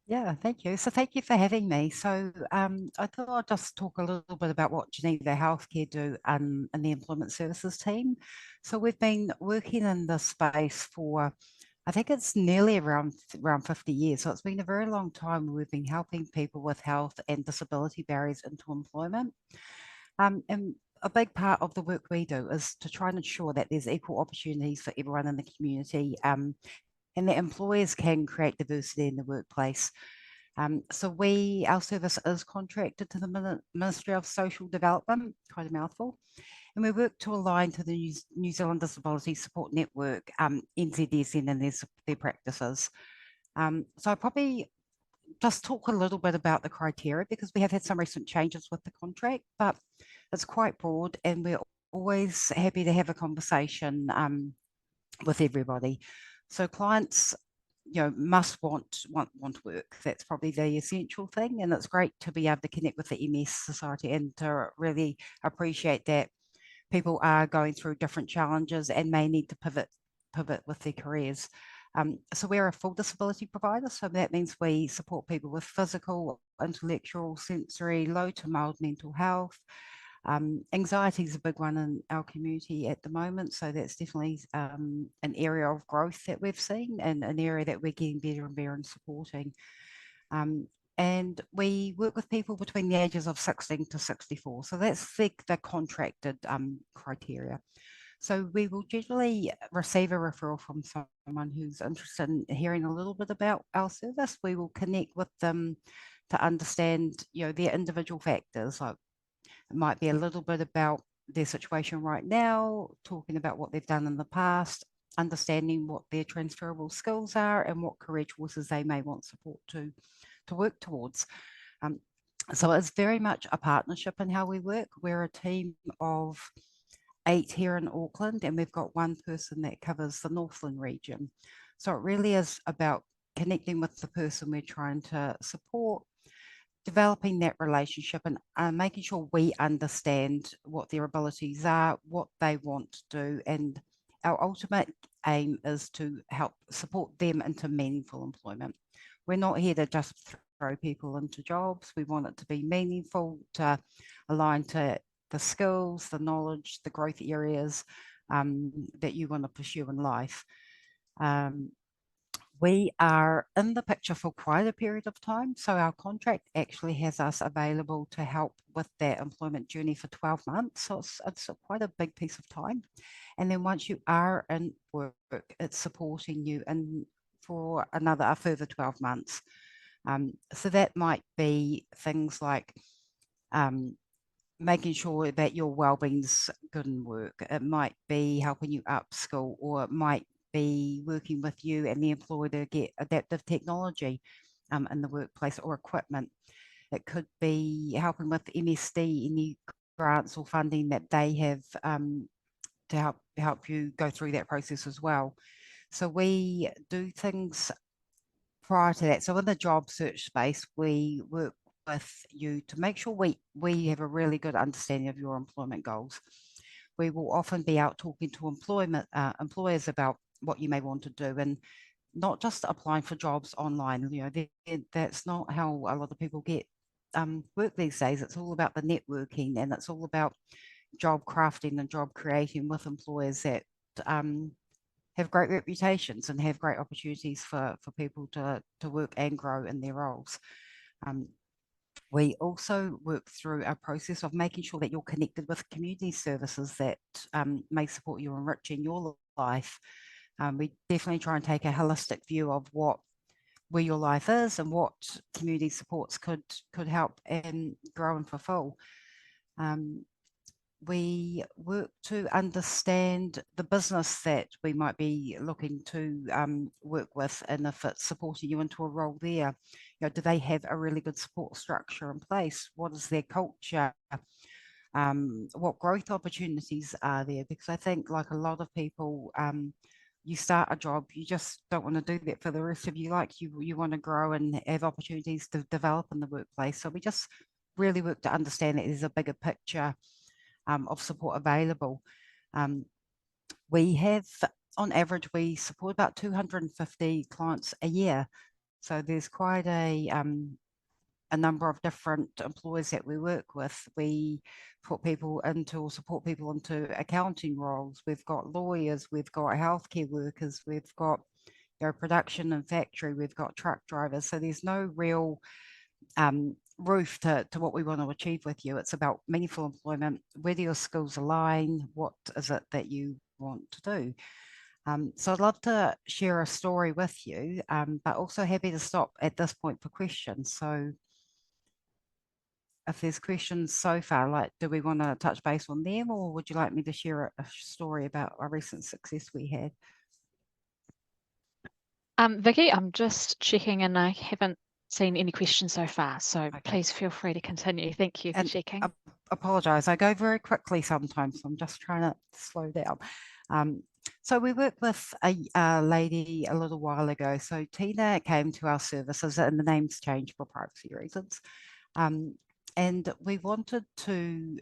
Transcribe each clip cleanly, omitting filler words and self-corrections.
Yeah, thank you. So thank you for having me. So I thought I'd just talk a little bit about what Geneva Healthcare do in the employment services team. So we've been working in this space for, I think it's nearly around 50 years. So it's been a very long time. We've been helping people with health and disability barriers into employment. And a big part of the work we do is to try and ensure that there's equal opportunities for everyone in the community, and that employers can create diversity in the workplace. Our service is contracted to the Ministry of Social Development, quite a mouthful, and we work to align to the New Zealand Disability Support Network, NZSN, and their practices. So I probably just talk a little bit about the criteria because we have had some recent changes with the contract, but it's quite broad, and we're always happy to have a conversation with everybody. So clients, must want work. That's probably the essential thing, and it's great to be able to connect with the MS Society and to really appreciate that people are going through different challenges and may need to pivot with their careers. So we're a full disability provider, so that means we support people with physical, intellectual, sensory, low to mild mental health. Anxiety is a big one in our community at the moment, so that's definitely an area of growth that we've seen and an area that we're getting better and better in supporting. Um, and we work with people between the ages of 16 to 64. So that's the contracted criteria. So we will generally receive a referral from someone who's interested in hearing a little bit about our service. We will connect with them to understand, their individual factors. Like it might be a little bit about their situation right now, talking about what they've done in the past, understanding what their transferable skills are and what career choices they may want support to work towards. Um, so it's very much a partnership in how we work. We're a team of 8 here in Auckland, and we've got one person that covers the Northland region. So it really is about connecting with the person we're trying to support, developing that relationship, and making sure we understand what their abilities are, what they want to do, and our ultimate aim is to help support them into meaningful employment. We're not here to just throw people into jobs. We want it to be meaningful, to align to the skills, the knowledge, the growth areas that you want to pursue in life. Um, we are in the picture for quite a period of time. So our contract actually has us available to help with that employment journey for 12 months. So it's quite a big piece of time. And then once you are in work, it's supporting you in for a further 12 months. So that might be things like um, making sure that your well-being's good in work. It might be helping you upskill, or it might be working with you and the employer to get adaptive technology in the workplace or equipment. It could be helping with MSD, any grants or funding that they have to help you go through that process as well. So we do things prior to that. So in the job search space, we work with you to make sure we have a really good understanding of your employment goals. We will often be out talking to employers about what you may want to do, and not just applying for jobs online. That's not how a lot of people get work these days. It's all about the networking, and it's all about job crafting and job creating with employers that um, have great reputations and have great opportunities for people to work and grow in their roles. Um, we also work through a process of making sure that you're connected with community services that may support you enriching your life. We definitely try and take a holistic view of where your life is and what community supports could help and grow and fulfill. Um, we work to understand the business that we might be looking to work with, and if it's supporting you into a role there, do they have a really good support structure in place? What is their culture? What growth opportunities are there? Because I think, like a lot of people, you start a job, you just don't want to do that for the rest of your life. You want to grow and have opportunities to develop in the workplace. So we just really work to understand that there's a bigger picture of support available. Um, we have, on average, we support about 250 clients a year. So there's quite a number of different employers that we work with. We put people into or support people into accounting roles. We've got lawyers, we've got healthcare workers, we've got production and factory, we've got truck drivers. So there's no real roof to what we want to achieve with you. It's about meaningful employment, where do your skills align, what is it that you want to do. So I'd love to share a story with you, but also happy to stop at this point for questions. So if there's questions so far, like, do we want to touch base on them, or would you like me to share a story about a recent success we had? Vicky, I'm just checking and I haven't seen any questions so far, so Okay. please feel free to continue. Thank you for And checking. I apologise, I go very quickly sometimes, so I'm just trying to slow down. So we worked with a lady a little while ago. So Tina came to our services, and the name's changed for privacy reasons. And we wanted to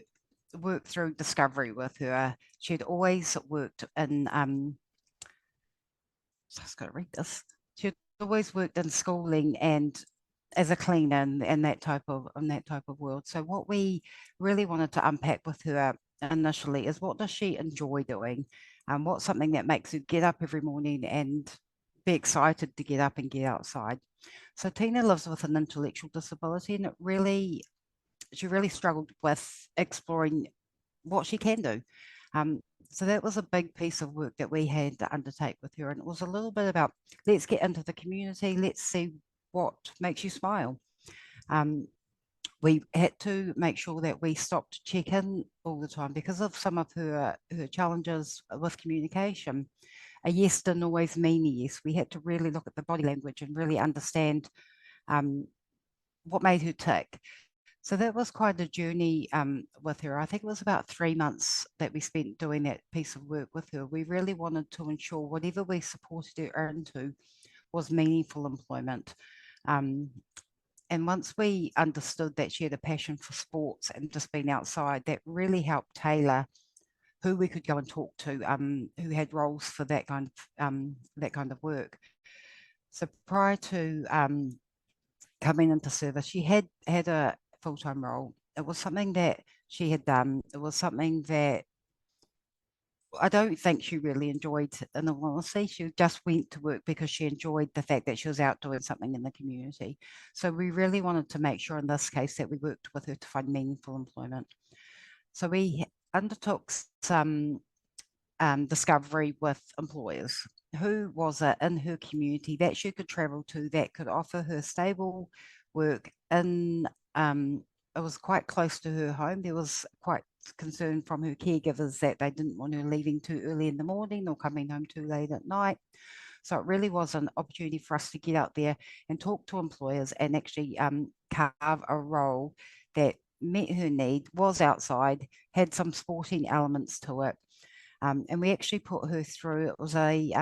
work through discovery with her. She'd always worked in, so I was going to read this. She'd always worked in schooling and as a cleaner and that type of world. So what we really wanted to unpack with her initially is, what does she enjoy doing? What's something that makes her get up every morning and be excited to get up and get outside? So Tina lives with an intellectual disability, and she really struggled with exploring what she can do. Um, so that was a big piece of work that we had to undertake with her. And it was a little bit about, let's get into the community, let's see what makes you smile. Um, we had to make sure that we stopped to check in all the time because of some of her challenges with communication. A yes didn't always mean a yes. We had to really look at the body language and really understand what made her tick. So that was quite a journey with her. I think it was about 3 months that we spent doing that piece of work with her. We really wanted to ensure whatever we supported her into was meaningful employment. Um, and once we understood that she had a passion for sports and just being outside, that really helped tailor who we could go and talk to, who had roles for that kind of work. So prior to coming into service, she had a full-time role. It was something that she had done. It was something that I don't think she really enjoyed, in all honesty. She just went to work because she enjoyed the fact that she was out doing something in the community. So we really wanted to make sure in this case that we worked with her to find meaningful employment. So we undertook some discovery with employers. Who was it in her community that she could travel to that could offer her stable work in, it was quite close to her home. There was quite concern from her caregivers that they didn't want her leaving too early in the morning or coming home too late at night. So it really was an opportunity for us to get out there and talk to employers and actually carve a role that met her need, was outside, had some sporting elements to it. And we actually put her through, it was a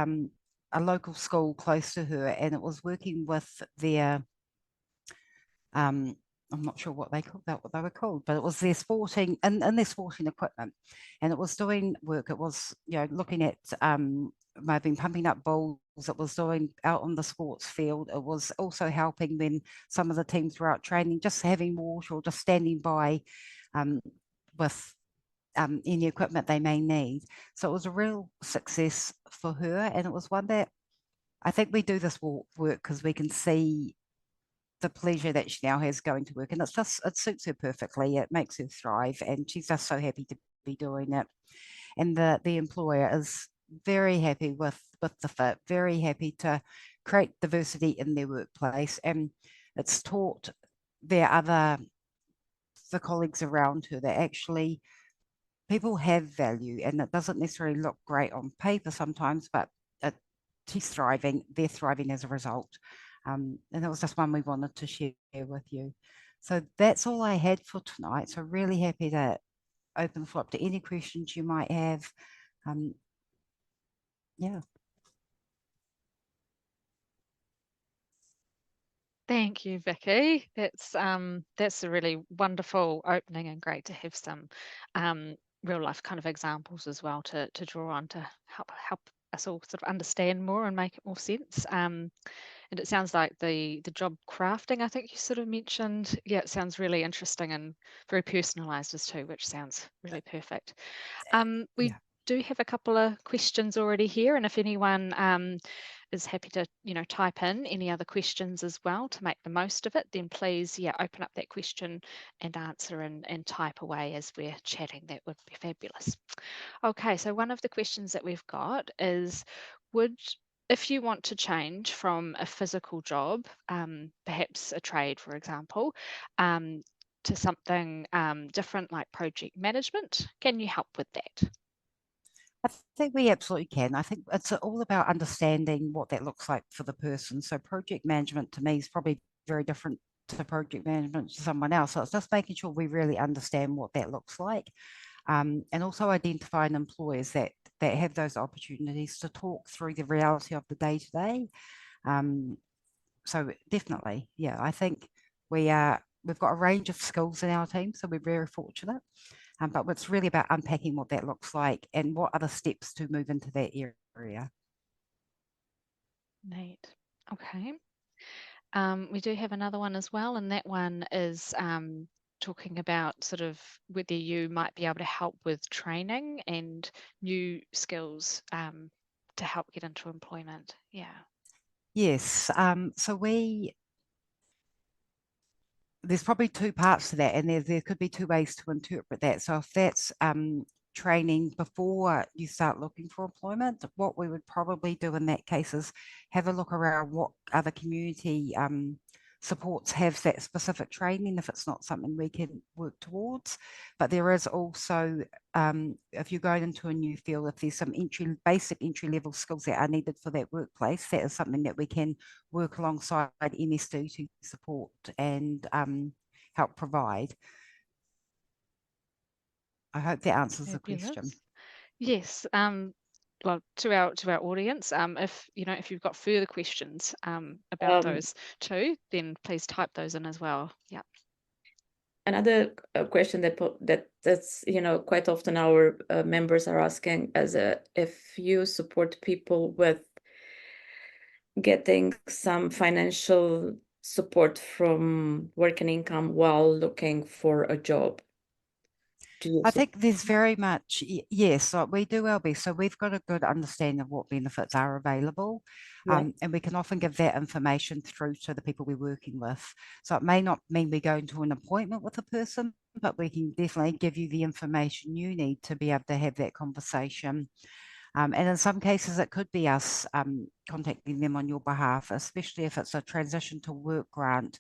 local school close to her, and it was working with their, I'm not sure what what they were called, but it was their sporting, in their sporting equipment. And it was doing work, it was, looking at maybe pumping up balls, it was doing out on the sports field. It was also helping when some of the teams were out training, just having water or just standing by with any equipment they may need. So it was a real success for her. And it was one that I think we do this work because we can see the pleasure that she now has going to work. And it suits her perfectly. It makes her thrive. And she's just so happy to be doing it. And the employer is very happy with the fit, very happy to create diversity in their workplace. And it's taught the colleagues around her that actually people have value, and it doesn't necessarily look great on paper sometimes, but it, she's thriving, they're thriving as a result. And that was just one we wanted to share with you. So that's all I had for tonight. So really happy to open the floor up to any questions you might have. Yeah. Thank you, Vicky. That's a really wonderful opening and great to have some real life kind of examples as well to draw on to help us all sort of understand more and make it more sense. And it sounds like the job crafting, I think you sort of mentioned. Yeah, it sounds really interesting and very personalised as too, which sounds really perfect. We Yeah. do have a couple of questions already here, and if anyone is happy to, type in any other questions as well to make the most of it, then please, yeah, open up that question and answer and type away as we're chatting. That would be fabulous. Okay, so one of the questions that we've got is, would if you want to change from a physical job, perhaps a trade, for example, um, to something different like project management, can you help with that? I think we absolutely can. I think it's all about understanding what that looks like for the person. So project management to me is probably very different to project management to someone else. So it's just making sure we really understand what that looks like, and also identifying employers that have those opportunities to talk through the reality of the day to day. So definitely, yeah, I think we've got a range of skills in our team, so we're very fortunate. But it's really about unpacking what that looks like and what are the steps to move into that area. Neat. Okay. We do have another one as well, and that one is talking about sort of whether you might be able to help with training and new skills to help get into employment. Yeah. Yes. So there's probably two parts to that, and there could be two ways to interpret that. So if that's training before you start looking for employment, what we would probably do in that case is have a look around what other community supports have that specific training if it's not something we can work towards. But there is also, if you're going into a new field, if there's some basic entry level skills that are needed for that workplace, that is something that we can work alongside MSD to support and help provide. I hope that answers the question. Fabulous. Yes. Well, to our audience, if you've got further questions about Um, those two, then please type those in as well. Yeah. Another question that's quite often our members are asking as if you support people with getting some financial support from working income while looking for a job. Do you I think there's very much, yes, like we do our best. So we've got a good understanding of what benefits are available. Yeah. And we can often give that information through to the people we're working with. So it may not mean we go into an appointment with a person, but we can definitely give you the information you need to be able to have that conversation. And in some cases, it could be us contacting them on your behalf, especially if it's a transition to work grant,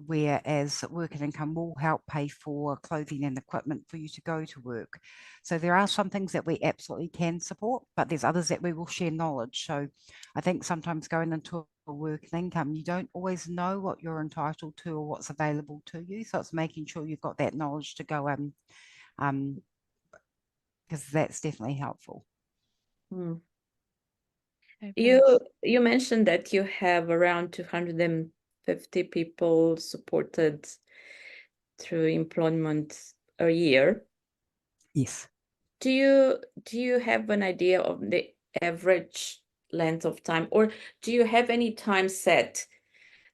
whereas work and income will help pay for clothing and equipment for you to go to work. So there are some things that we absolutely can support, but there's others that we will share knowledge. So I think sometimes going into a work and income, you don't always know what you're entitled to or what's available to you. So it's making sure you've got that knowledge to go in, because that's definitely helpful. Hmm. Fabulous. You mentioned that you have around 250 people supported through employment a year. Yes. Do you have an idea of the average length of time, or do you have any time set?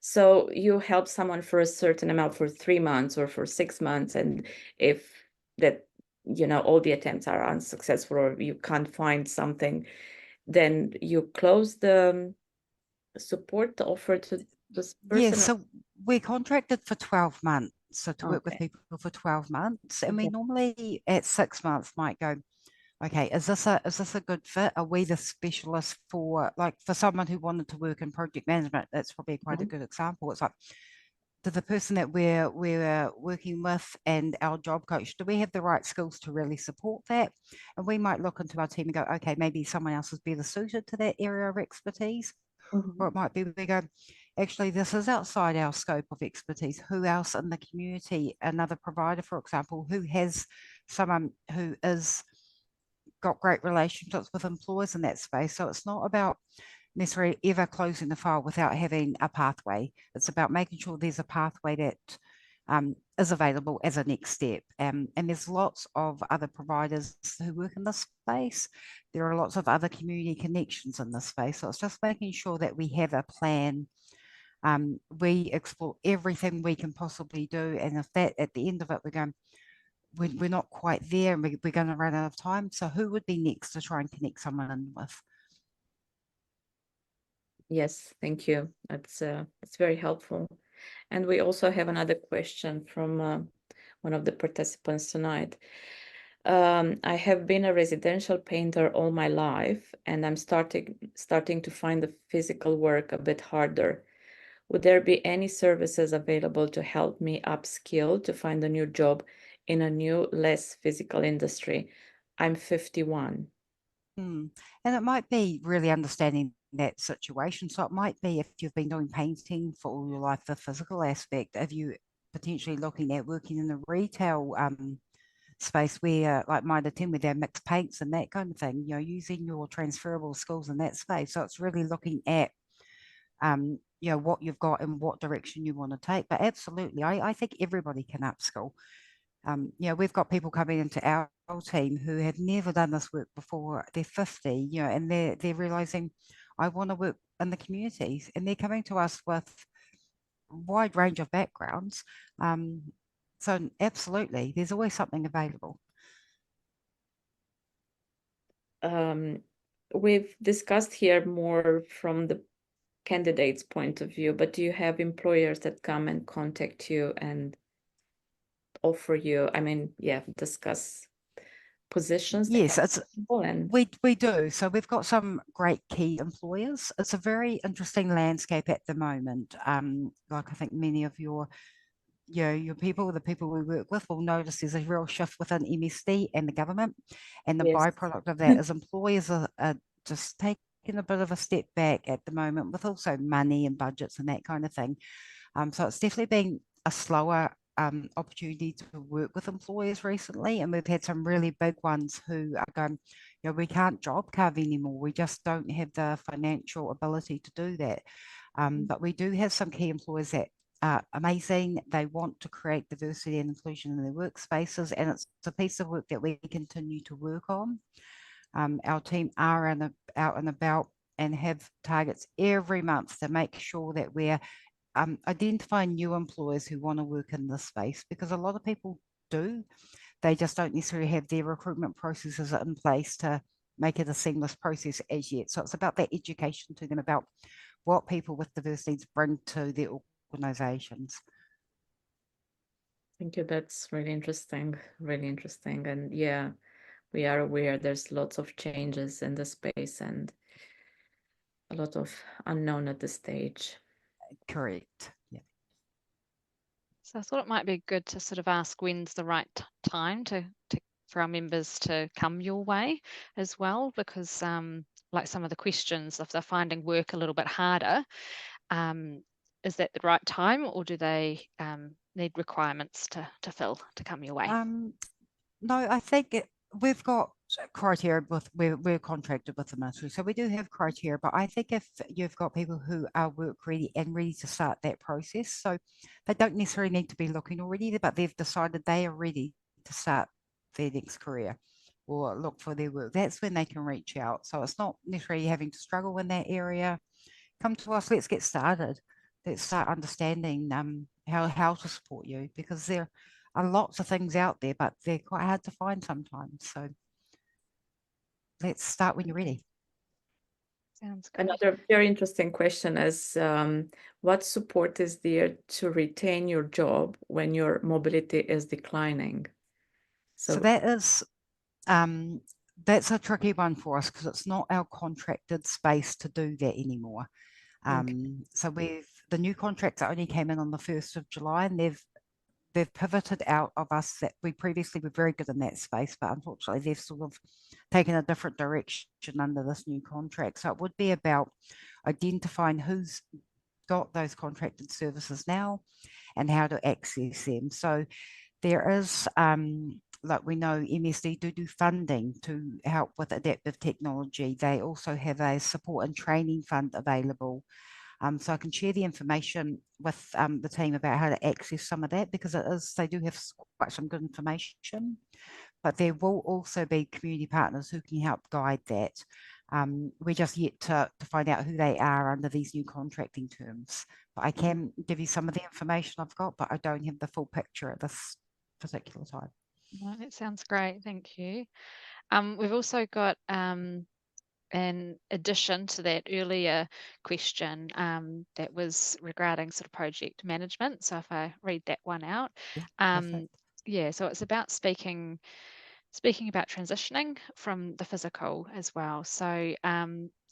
So you help someone for a certain amount for 3 months or for 6 months, and if that all the attempts are unsuccessful or you can't find something, then you close the support offer to this Yeah, person. so we're contracted for 12 months. So to work with Okay. people for 12 months. And we Okay. normally at 6 months might go, okay, is this a good fit? Are we the specialist for, like, for someone who wanted to work in project management? That's probably quite a Mhm. good example. It's like, to the person that we're working with and our job coach, do we have the right skills to really support that? And we might look into our team and go, okay, maybe someone else is better suited to that area of expertise. Mhm. Or it might be we go, actually, this is outside our scope of expertise. Who else in the community, another provider, for example, who has someone who is got great relationships with employers in that space? So it's not about necessarily ever closing the file without having a pathway. It's about making sure there's a pathway that is available as a next step. And there's lots of other providers who work in this space. There are lots of other community connections in this space. So it's just making sure that we have a plan. We explore everything we can possibly do. And if that at the end of it, we're not quite there and we're going to run out of time. So who would be next to try and connect someone in with? Yes, thank you. That's very helpful. And we also have another question from one of the participants tonight. I have been a residential painter all my life, and I'm starting to find the physical work a bit harder. Would there be any services available to help me upskill to find a new job in a new, less physical industry? I'm 51. And it might be really understanding that situation. So it might be if you've been doing painting for all your life, the physical aspect, if you potentially looking at working in the retail space where like Mitre 10 with their mixed paints and that kind of thing, using your transferable skills in that space. So it's really looking at what you've got and what direction you want to take. But absolutely, I think everybody can upskill. We've got people coming into our team who have never done this work before. They're 50, and they're realizing I want to work in the communities, and they're coming to us with a wide range of backgrounds. So absolutely, there's always something available. We've discussed here more from the candidate's point of view, but do you have employers that come and contact you and offer you, discuss positions? Yes, and we do. So we've got some great key employers. It's a very interesting landscape at the moment. Like I think many of your people, the people we work with, will notice there's a real shift within MSD and the government. And the Yes. byproduct of that is employers are just taking a bit of a step back at the moment with also money and budgets and that kind of thing. So it's definitely been a slower opportunity to work with employers recently. And we've had some really big ones who are going, we can't job carve anymore. We just don't have the financial ability to do that. But we do have some key employers that are amazing. They want to create diversity and inclusion in their workspaces, and it's a piece of work that we continue to work on. Our team are out and about and have targets every month to make sure that we're identifying new employers who want to work in this space, because a lot of people do. They just don't necessarily have their recruitment processes in place to make it a seamless process as yet. So it's about that education to them about what people with diverse needs bring to their organizations. Thank you. That's really interesting. Really interesting. And yeah, we are aware there's lots of changes in the space and a lot of unknown at this stage. Correct. Yeah. So I thought it might be good to sort of ask when's the right time for our members to come your way as well, because like some of the questions, if they're finding work a little bit harder, is that the right time, or do they need requirements to come your way? No, I think we've got criteria we're contracted with the ministry, so we do have criteria. But I think if you've got people who are work ready and ready to start that process, so they don't necessarily need to be looking already, but they've decided they are ready to start their next career or look for their work, that's when they can reach out. So it's not necessarily having to struggle in that area. Come to us, let's get started. Let's start understanding how to support you, because there are lots of things out there, but they're quite hard to find sometimes. So let's start when you're ready. Sounds good. Another very interesting question is what support is there to retain your job when your mobility is declining? So that is that's a tricky one for us, because it's not our contracted space to do that anymore. So the new contracts only came in on the 1st of July, and they've pivoted out of us. That we previously were very good in that space, but unfortunately they've sort of taken a different direction under this new contract. So it would be about identifying who's got those contracted services now and how to access them. So there is, like we know, MSD do funding to help with adaptive technology. They also have a support and training fund available. So I can share the information with the team about how to access some of that, because they do have quite some good information, but there will also be community partners who can help guide that. We're just yet to find out who they are under these new contracting terms. But I can give you some of the information I've got, but I don't have the full picture at this particular time. No, that sounds great. Thank you. We've also got in addition to that earlier question that was regarding sort of project management. So if I read that one out, Yeah, um, perfect. yeah, so it's about speaking about transitioning from the physical as well. So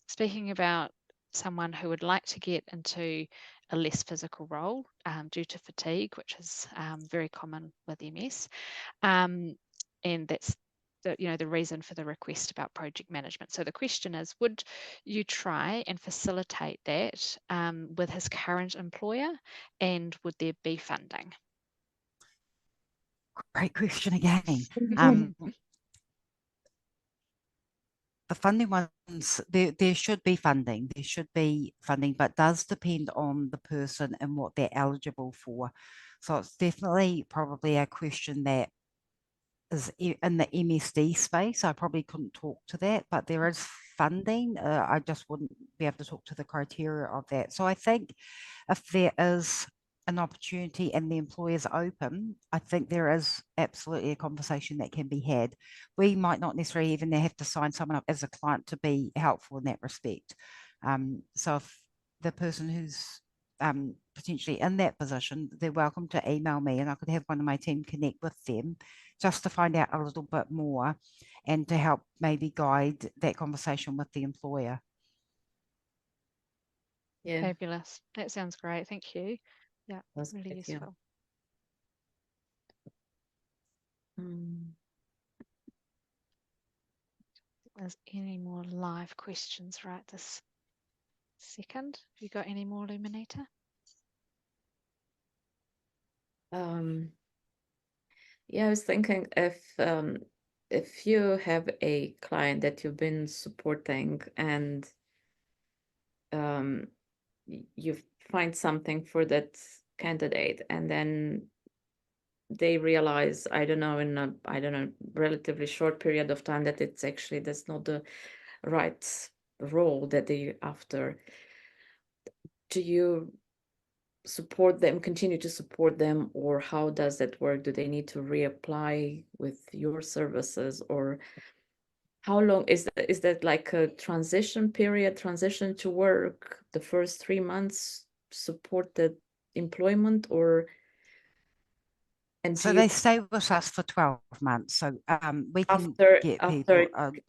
speaking about someone who would like to get into a less physical role due to fatigue, which is very common with MS. And that's the reason for the request about project management. So the question is, would you try and facilitate that with his current employer, and would there be funding? Great question again. The funding ones, there should be funding. There should be funding, but does depend on the person and what they're eligible for. So it's definitely probably a question that is in the MSD space. I probably couldn't talk to that, but there is funding. I just wouldn't be able to talk to the criteria of that. So I think if there is an opportunity and the employer is open, I think there is absolutely a conversation that can be had. We might not necessarily even have to sign someone up as a client to be helpful in that respect. So if the person who's potentially in that position, they're welcome to email me, and I could have one of my team connect with them just to find out a little bit more and to help maybe guide that conversation with the employer. Yeah, Fabulous. That sounds great. Thank you. Yeah, that's really great, yeah. useful. There's any more live questions right this second? Have you got any more, Luminator? Yeah, I was thinking if you have a client that you've been supporting and you find something for that candidate, and then they realize, I don't know, in a relatively short period of time, that it's actually that's not the right role that they after. Do you support them, continue to support them, or how does that work? Do they need to reapply with your services, or how long is that like a transition period, transition to work, the first 3 months supported employment, or and do So you they stay with us for 12 months. So we can after get people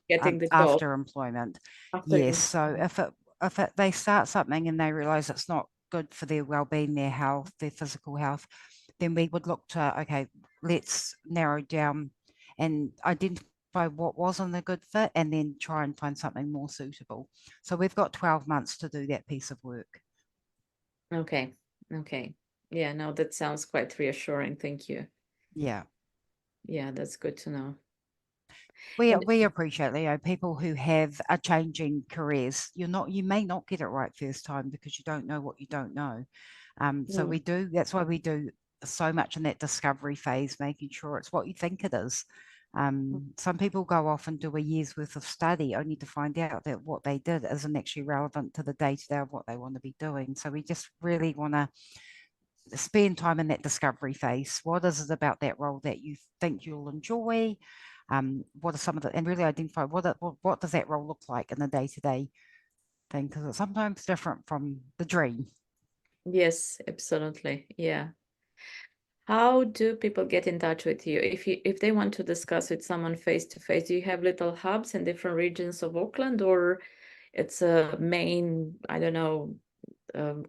getting the job, after employment. after Yes. So if they start something and they realize it's not good for their well-being, their health, their physical health, then we would look to, okay, let's narrow down and identify what wasn't a good fit, and then try and find something more suitable. So we've got 12 months to do that piece of work. okay, yeah, no, that sounds quite reassuring, thank you. Yeah. Yeah, that's good to know. We appreciate people who are changing careers. You may not get it right first time because you don't know what you don't know. So that's why we do so much in that discovery phase, making sure it's what you think it is. Some people go off and do a year's worth of study only to find out that what they did isn't actually relevant to the day-to-day of what they want to be doing. So we just really want to spend time in that discovery phase. What is it about that role that you think you'll enjoy? What are some of the, and really identify what does that role look like in the day-to-day thing, because it's sometimes different from the dream. Yes, absolutely. Yeah. How do people get in touch with you if they want to discuss with someone face to face? Do you have little hubs in different regions of Auckland, or it's a main, I don't know,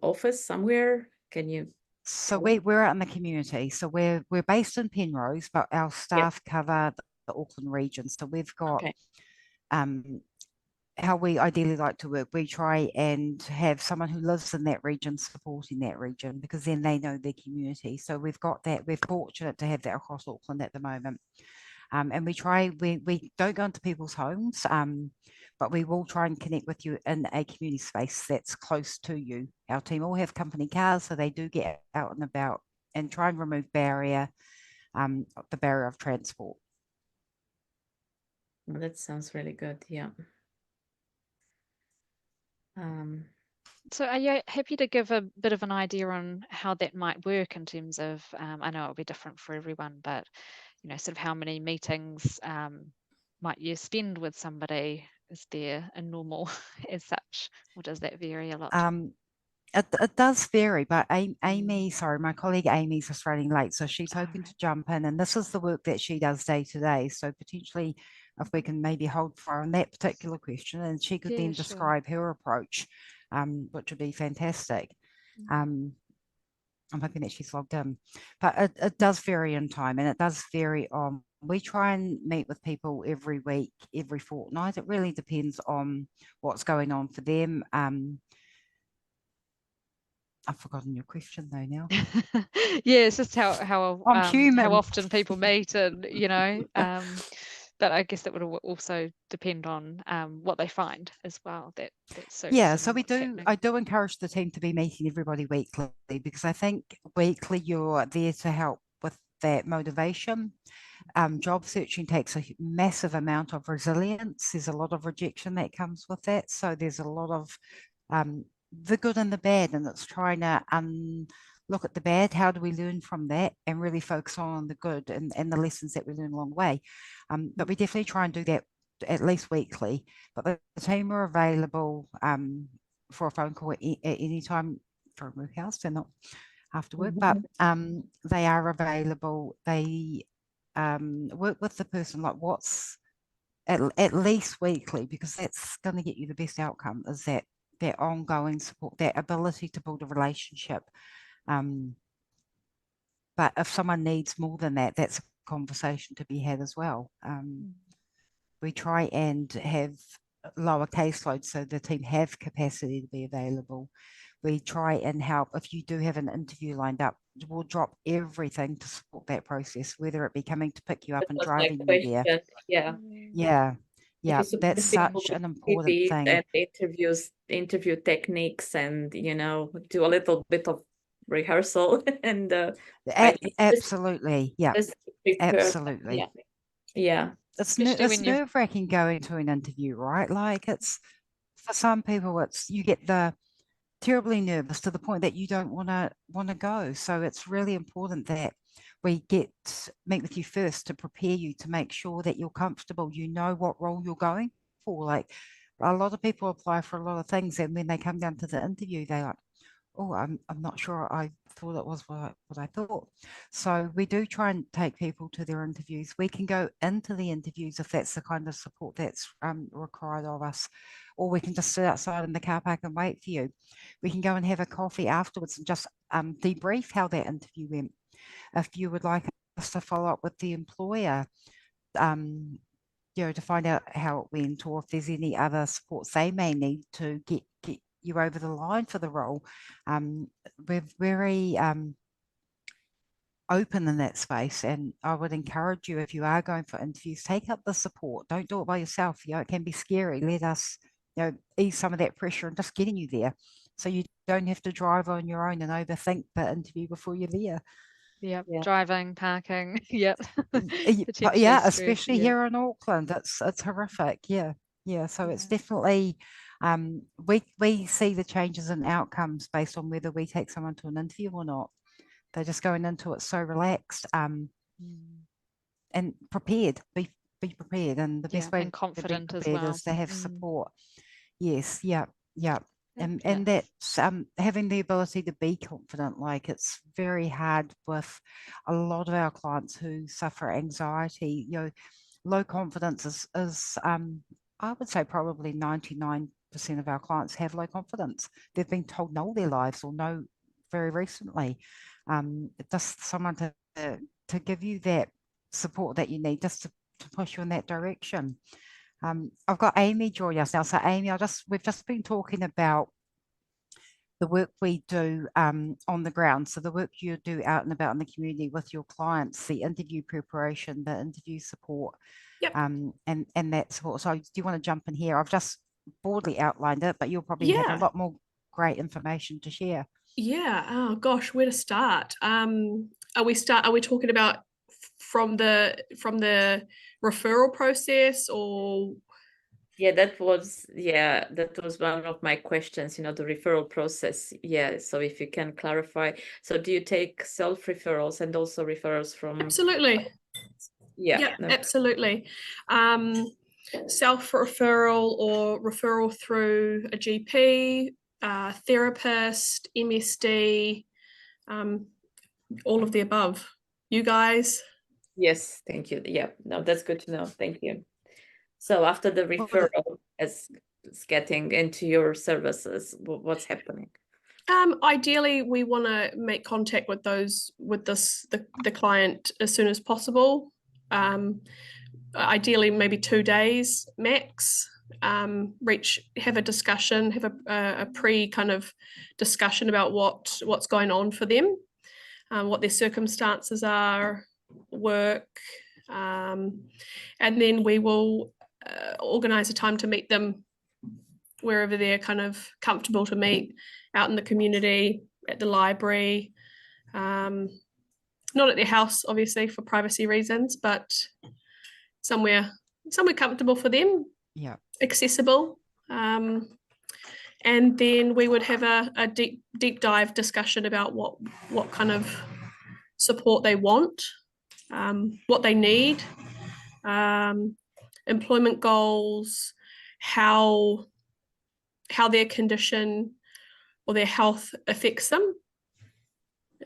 office somewhere? Can you? So we're out in the community. So we're based in Penrose, but our Yeah. staff cover the Auckland region. So we've got Okay. How we ideally like to work. We try and have someone who lives in that region supporting that region, because then they know their community. So we've got that. We're fortunate to have that across Auckland at the moment. And we don't go into people's homes, but we will try and connect with you in a community space that's close to you. Our team all have company cars, so they do get out and about and try and remove the barrier of transport. Well, that sounds really good. Yeah. So are you happy to give a bit of an idea on how that might work in terms of, I know it'll be different for everyone, but sort of how many meetings might you spend with somebody? Is there a normal as such, or does that vary a lot? It does vary, but Amy, sorry, my colleague Amy's just running late, so she's hoping to jump in, and this is the work that she does day to day. So potentially, if we can maybe hold for her on that particular question, and she could then Sure. describe her approach, which would be fantastic. I'm hoping that she's logged in, but it does vary in time, and it does vary on. We try and meet with people every week, every fortnight. It really depends on what's going on for them. I've forgotten your question though now. Yeah, it's just how human. often people meet, and but I guess that would also depend on what they find as well. That suits. Yeah, so we what's do. happening. I do encourage the team to be meeting everybody weekly, because I think weekly you're there to help with that motivation. Job searching takes a massive amount of resilience. There's a lot of rejection that comes with that. So there's a lot of the good and the bad, and it's trying to look at the bad. How do we learn from that and really focus on the good and the lessons that we learn along the way? But we definitely try and do that at least weekly. But the team are available for a phone call at any time for a work hours. They're not after work, but they are available. They work with the person like what's at least weekly, because that's going to get you the best outcome, is that ongoing support, that ability to build a relationship. But if someone needs more than that, that's a conversation to be had as well. We try and have lower caseload so the team have capacity to be available. We try and help if you do have an interview lined up. We'll drop everything to support that process, whether it be coming to pick you up and driving you there. Yeah, that's such an important thing. And interview techniques, and do a little bit of rehearsal and absolutely, yeah, absolutely, yeah. It's nerve-wracking going to an interview, right? Like, it's for some people, you get the terribly nervous to the point that you don't want to go. So it's really important that we meet with you first to prepare you, to make sure that you're comfortable. You know what role you're going for. Like, a lot of people apply for a lot of things, and when they come down to the interview, they're like, oh, I'm not sure I thought it was what I thought. So we do try and take people to their interviews. We can go into the interviews if that's the kind of support that's required of us, or we can just sit outside in the car park and wait for you. We can go and have a coffee afterwards and just debrief how that interview went. If you would like us to follow up with the employer, to find out how it went, or if there's any other supports they may need to get you over the line for the role. We're very open in that space, and I would encourage you, if you are going for interviews, take up the support. Don't do it by yourself. It can be scary. Let us ease some of that pressure and just getting you there, so you don't have to drive on your own and overthink the interview before you're there. Yeah, driving, parking. Yep. Especially here in Auckland, it's horrific. So it's definitely we see the changes in outcomes based on whether we take someone to an interview or not. They're just going into it so relaxed and prepared. Be prepared, and the best way and confident to be prepared as well. is to have support. Yes, yeah. And that's having the ability to be confident. Like, it's very hard with a lot of our clients who suffer anxiety. Low confidence is I would say probably 99% of our clients have low confidence. They've been told no their lives, or no very recently. Just someone to give you that support that you need, just to push you in that direction. I've got Amy joining us now. So Amy, we've just been talking about the work we do on the ground. So the work you do out and about in the community with your clients, the interview preparation, the interview support, Yep. and that support. So do you want to jump in here? I've just broadly outlined it, but you'll probably have a Yeah. lot more great information to share. Yeah. Oh gosh, where to start? Are we talking about from the referral process, or? Yeah, that was one of my questions, the referral process. Yeah, so if you can clarify. So do you take self-referrals and also referrals from? Absolutely. Yeah. Absolutely. Self-referral or referral through a GP, therapist, MSD, all of the above. You guys? Yes, thank you. Yeah, no, that's good to know. Thank you. So after the referral is getting into your services, what's happening? Ideally, we want to make contact with the client as soon as possible. Ideally, maybe 2 days max. Have a discussion, have a pre kind of discussion about what's going on for them, what their circumstances are, work, and then we will organize a time to meet them wherever they're kind of comfortable to meet, out in the community, at the library, not at their house, obviously, for privacy reasons, but somewhere comfortable for them, Yeah. accessible. And then we would have a deep dive discussion about what kind of support they want, what they need, employment goals, how their condition or their health affects them,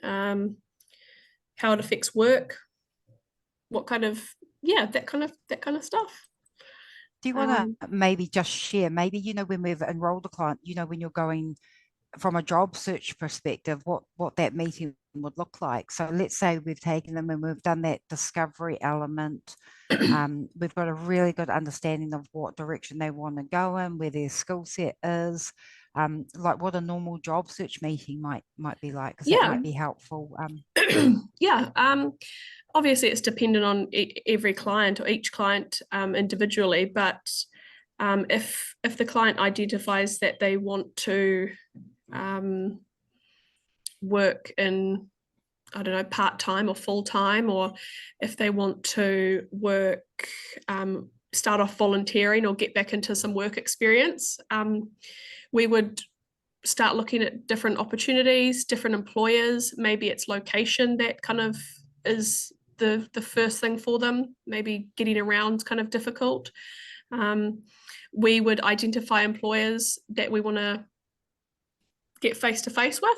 how it affects work, what kind of, that kind of stuff. Do you want to maybe just share, maybe, when we've enrolled a client, when you're going from a job search perspective, what that meeting would look like? So let's say we've taken them and we've done that discovery element. We've got a really good understanding of what direction they want to go in, where their skill set is, like what a normal job search meeting might be like, because that might be helpful. Obviously it's dependent on every client or each client individually, but if the client identifies that they want to work in, I don't know, part-time or full-time, or if they want to work, start off volunteering or get back into some work experience, we would start looking at different opportunities, different employers. Maybe it's location that kind of is the first thing for them. Maybe getting around is kind of difficult. We would identify employers that we want to get face-to-face with.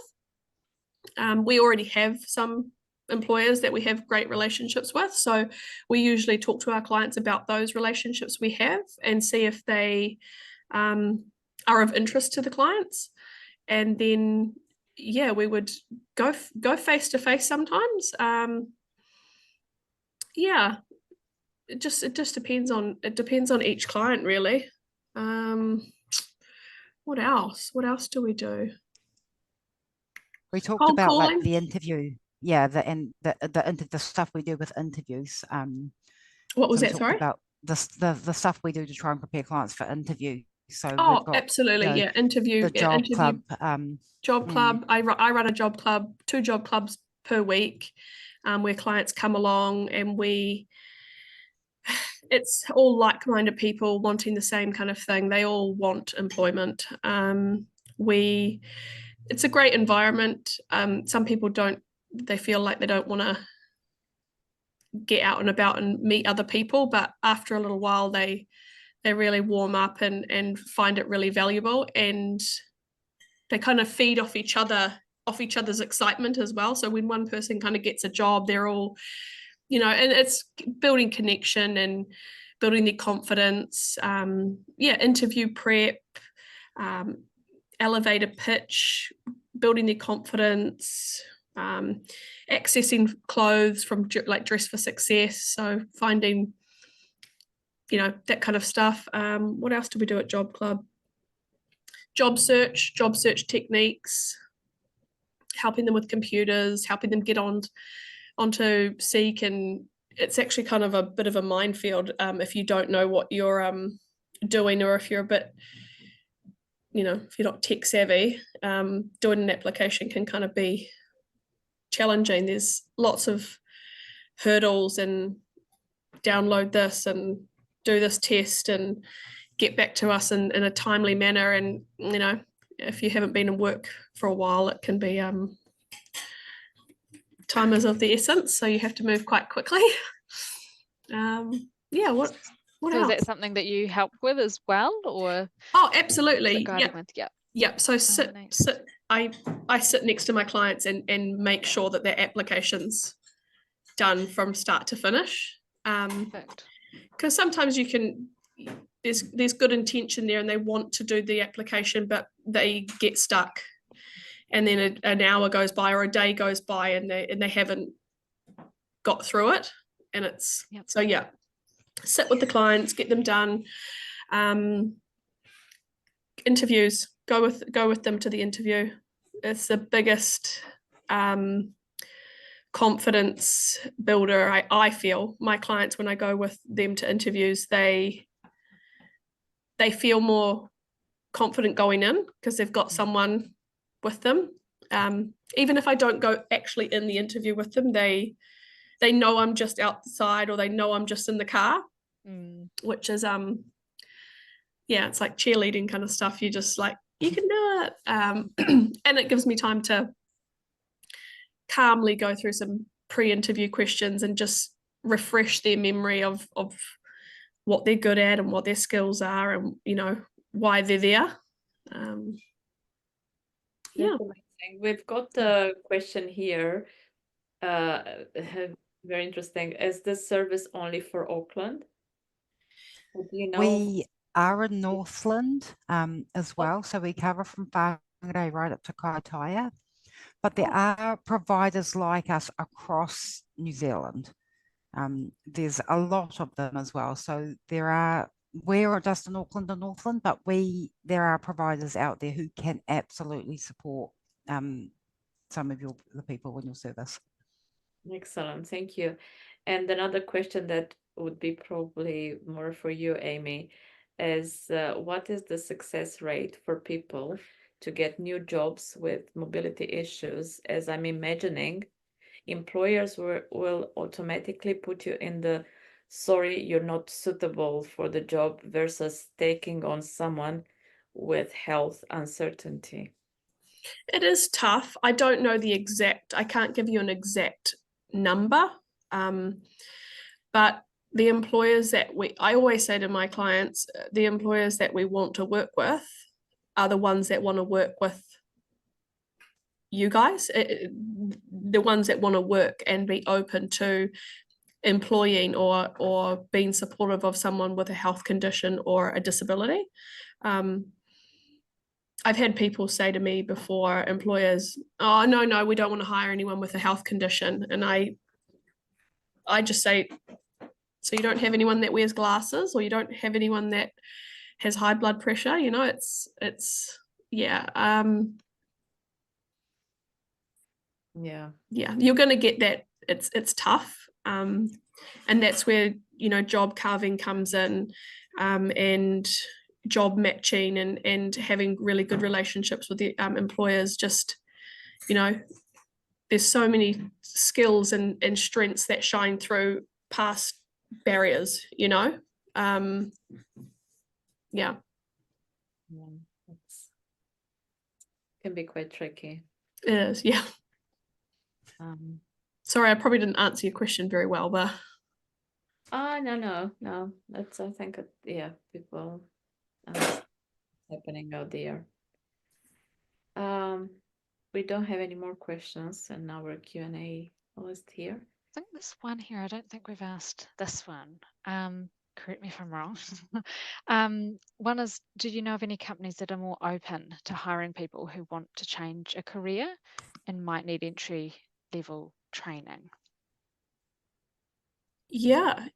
We already have some employers that we have great relationships with, so we usually talk to our clients about those relationships we have and see if they are of interest to the clients. And then we would go face-to-face sometimes. It just depends on each client, really. What else do we do? We talked about like the interview, the stuff we do with interviews. What was that? Sorry. About the stuff we do to try and prepare clients for interview. So we've got, absolutely, interview, the job club. Job club. I run a job club, 2 job clubs per week, where clients come along and it's all like-minded people wanting the same kind of thing. They all want employment. It's a great environment. Some people they feel like they don't want to get out and about and meet other people, but after a little while they really warm up and find it really valuable, and they kind of feed off each other's excitement as well. So when one person kind of gets a job, they're all, and it's building connection and building their confidence. Interview prep, elevator pitch, building their confidence, accessing clothes from like Dress for Success. So finding, that kind of stuff. What else do we do at Job Club? job search techniques, helping them with computers, helping them get onto Seek, and it's actually kind of a bit of a minefield if you don't know what you're doing, or if you're a bit, if you're not tech savvy, doing an application can kind of be challenging. There's lots of hurdles, and download this and do this test and get back to us in a timely manner. And if you haven't been in work for a while, it can be time is of the essence, so you have to move quite quickly. Yeah, what So else? is that something that you help with as well, or Oh, absolutely. guiding with? Yeah. Yeah. So Nice. I sit next to my clients and make sure that their application's done from start to finish. Perfect. Because sometimes there's good intention there, and they want to do the application, but they get stuck, and then an hour goes by or a day goes by, and they haven't got through it. And it's so yeah, sit with the clients, get them done. Interviews, go with them to the interview. It's the biggest confidence builder. I feel my clients, when I go with them to interviews, they feel more confident going in because they've got someone with them. Even if I don't go actually in the interview with them, they know I'm just outside, or they know I'm just in the car, which is it's like cheerleading kind of stuff. You just like, you can do it, and it gives me time to calmly go through some pre-interview questions and just refresh their memory of what they're good at and what their skills are, and why they're there. Yeah. We've got a question here. Very interesting. Is this service only for Auckland? Or do you know? We are in Northland as well, so we cover from Whangarei right up to Kaitaia. But there are providers like us across New Zealand. There's a lot of them as well. So we're just in Auckland and Northland, but there are providers out there who can absolutely support some of the people in your service. Excellent, thank you. And another question that would be probably more for you, Amy, is what is the success rate for people to get new jobs with mobility issues? As I'm imagining, employers will automatically put you in the sorry, you're not suitable for the job, versus taking on someone with health uncertainty. It is tough. I don't know I can't give you an exact number, but the employers I always say to my clients, the employers that we want to work with are the ones that want to work with you guys, the ones that want to work and be open to employing or being supportive of someone with a health condition or a disability. I've had people say to me before, employers, oh, no, we don't want to hire anyone with a health condition. And I just say, so you don't have anyone that wears glasses, or you don't have anyone that has high blood pressure? It's yeah. Yeah, you're going to get that. It's tough. And that's where, job carving comes in, and job matching, and having really good relationships with the employers. Just, there's so many skills and strengths that shine through past barriers, yeah. It's can be quite tricky. It is, yeah. Sorry, I probably didn't answer your question very well, but no. That's, I think, people happening out there. We don't have any more questions in our Q&A list here. I think there's one here. I don't think we've asked this one. Correct me if I'm wrong. One is, do you know of any companies that are more open to hiring people who want to change a career and might need entry level training? yeah.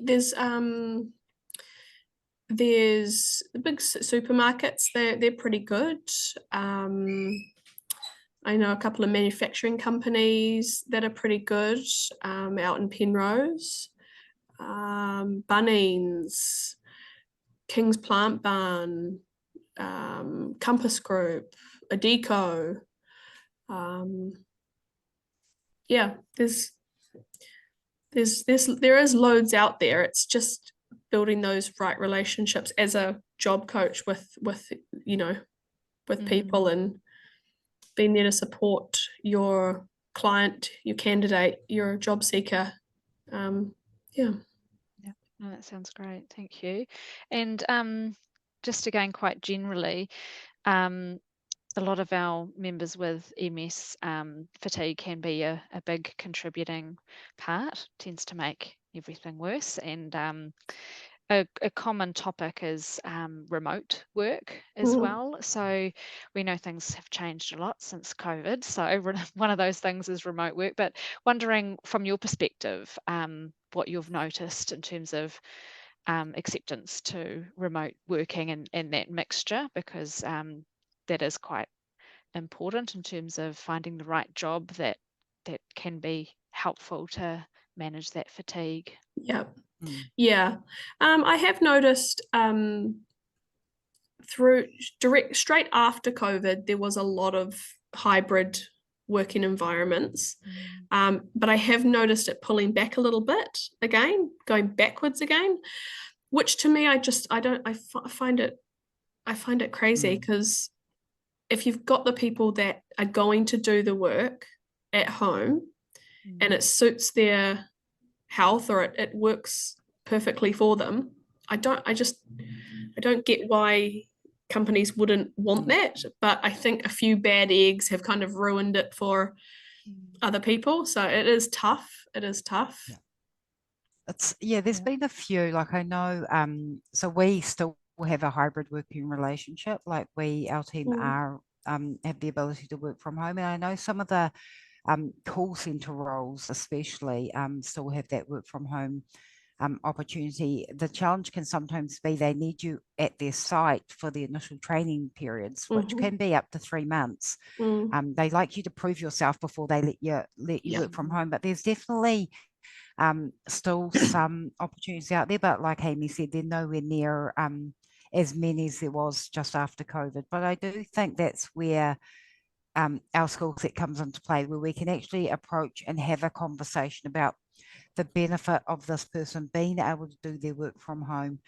There's there's the big supermarkets, they're pretty good. I know a couple of manufacturing companies that are pretty good out in Penrose. Bunnings, King's Plant Barn, Compass Group, Adecco. Yeah, there is loads out there. It's just building those right relationships as a job coach with people, and being there to support your client, your candidate, your job seeker. Yeah. No, that sounds great. Thank you. And just again, quite generally, a lot of our members with MS fatigue can be a big contributing part, tends to make everything worse. And a common topic is remote work as well. So we know things have changed a lot since COVID. So one of those things is remote work. But wondering from your perspective, what you've noticed in terms of acceptance to remote working and that mixture, because that is quite important in terms of finding the right job that can be helpful to manage that fatigue. Yeah. Yeah. I have noticed straight after COVID, there was a lot of hybrid working environments. But I have noticed it pulling back a little bit again, going backwards again, which to me, I find it crazy, because if you've got the people that are going to do the work at home and it suits their health, or it works perfectly for them, I don't get why companies wouldn't want that. But I think a few bad eggs have kind of ruined it for other people. So it is tough. There's been a few, like I know, so we still have a hybrid working relationship. Like our team are have the ability to work from home, and I know some of the call center roles especially still have that work from home opportunity. The challenge can sometimes be they need you at their site for the initial training periods, which can be up to 3 months. They like you to prove yourself before they let you work from home, but there's definitely still some opportunities out there. But like Amy said, they're nowhere near as many as there was just after COVID. But I do think that's where our skill set comes into play, where we can actually approach and have a conversation about the benefit of this person being able to do their work from home,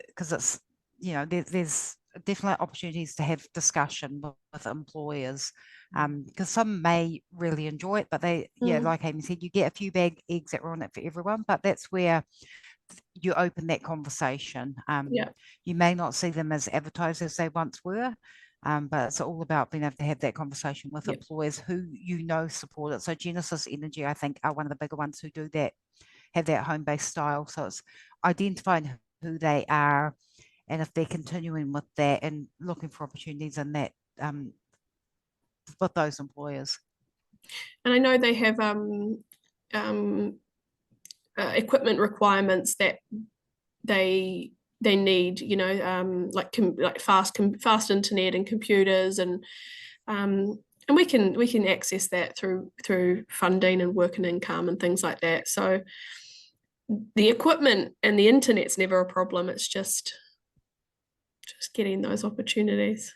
because it's, there's definitely opportunities to have discussion with employers, because some may really enjoy it, but they, like Amy said, you get a few bad eggs that ruin it for everyone. But that's where you open that conversation. You may not see them as advertised as they once were, but it's all about being able to have that conversation with employers who support it. So Genesis Energy, I think, are one of the bigger ones who do that, have that home-based style. So it's identifying who they are, and if they're continuing with that and looking for opportunities in that with those employers. And I know they have equipment requirements that they need, like fast internet and computers, and we can access that through funding and work and income and things like that. So the equipment and the internet's never a problem. It's just getting those opportunities.